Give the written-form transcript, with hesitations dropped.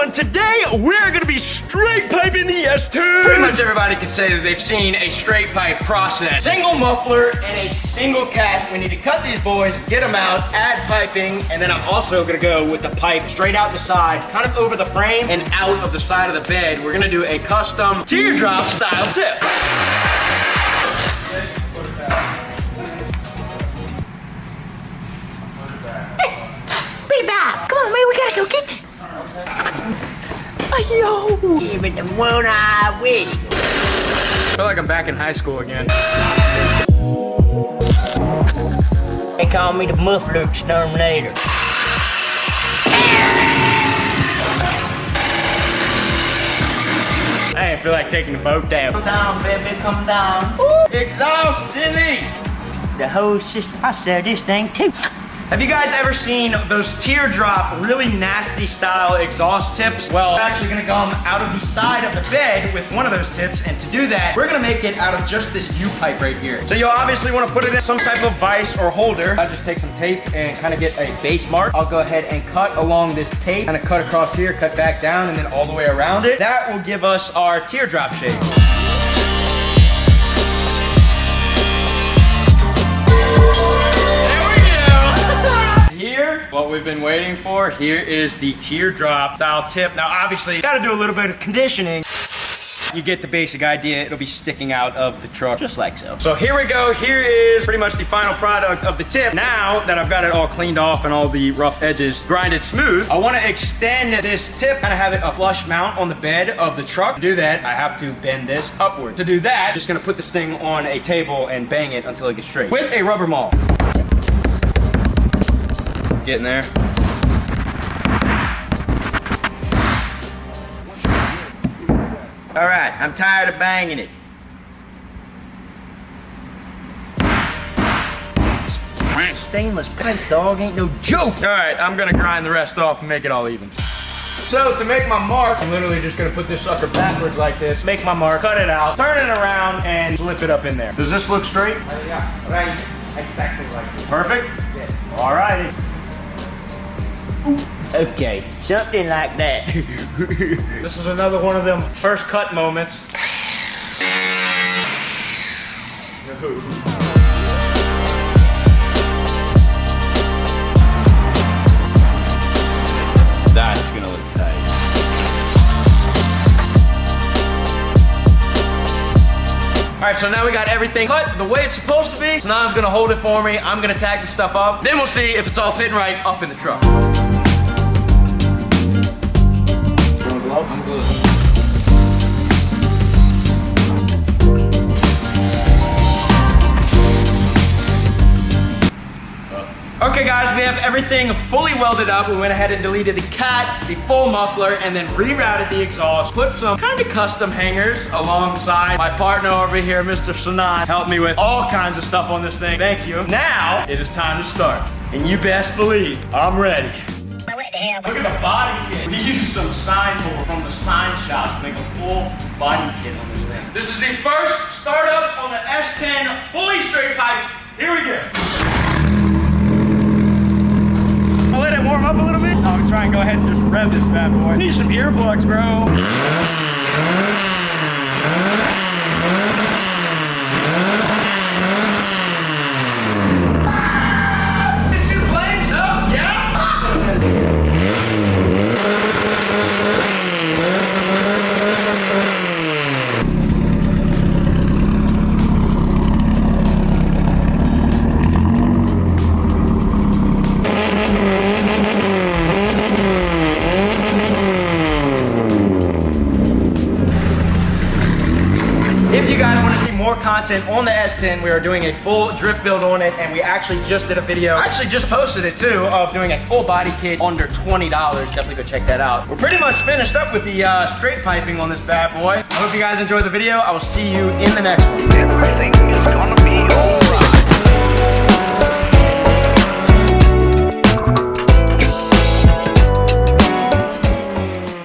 everyone. Today we're gonna be straight piping the S10. Pretty much everybody can say that they've seen a straight pipe process. Single muffler and a single cap. We need to cut these boys, get them out, add piping, and then I'm also gonna go with the pipe straight out the side, kind of over the frame and out of the side of the bed. We're gonna do a custom teardrop style tip. Come on, man, we gotta go get it. Yo, even the one eye with it. I feel like I'm back in high school again. They call me the muffler exterminator. I didn't feel like taking the boat down. Come down, baby, come down. Ooh, exhaust, Dilly. The whole system. I sell this thing too. Have you guys ever seen those teardrop, really nasty style exhaust tips? Well, we're actually gonna come out of the side of the bed with one of those tips, and to do that, we're gonna make it out of just this U-pipe right here. So you'll obviously wanna put it in some type of vise or holder. I'll just take some tape and kind of get a base mark. I'll go ahead and cut along this tape, kind of cut across here, cut back down, and then all the way around it. That will give us our teardrop shape. Here, what we've been waiting for, here is the teardrop style tip. Now obviously, you gotta do a little bit of conditioning. You get the basic idea, it'll be sticking out of the truck, just like so. So here we go, here is pretty much the final product of the tip. Now that I've got it all cleaned off and all the rough edges grinded smooth, I wanna extend this tip, kind of have it a flush mount on the bed of the truck. To do that, I have to bend this upward. To do that, I'm just gonna put this thing on a table and bang it until it gets straight. With a rubber maul. Getting there. All right, I'm tired of banging it. Stainless pipe, dog, ain't no joke. All right, I'm gonna grind the rest off and make it all even. So to make my mark, I'm literally just gonna put this sucker backwards like this, make my mark, cut it out, turn it around, and slip it up in there. Does this look straight? Yeah, right. Exactly like this. Perfect? Yes. All righty. Okay, something like that. This is another one of them first cut moments. That's gonna look tight. All right, so now we got everything cut the way it's supposed to be. So now I'm gonna hold it for me. I'm gonna tag the stuff up. Then we'll see if it's all fitting right up in the truck. I'm good. Okay guys, we have everything fully welded up. We went ahead and deleted the cat, the full muffler, and then rerouted the exhaust. Put some kind of custom hangers alongside my partner over here, Mr. Sanan. Helped me with all kinds of stuff on this thing. Thank you. Now, it is time to start. And you best believe, I'm ready. Look at the body kit. We used some sign board from the sign shop to make a full body kit on this thing. This is the first startup on the S10 fully straight pipe. Here we go. I'll let it warm up a little bit. I'll try and go ahead and just rev this bad boy. Need some earplugs, bro. If you guys want to see more content on the S10, we are doing a full drift build on it, and we actually just did a video, I actually just posted it too, of doing a full body kit under $20. Definitely go check that out. We're pretty much finished up with the straight piping on this bad boy. I hope you guys enjoyed the video. I will see you in the next one. Everything is gonna be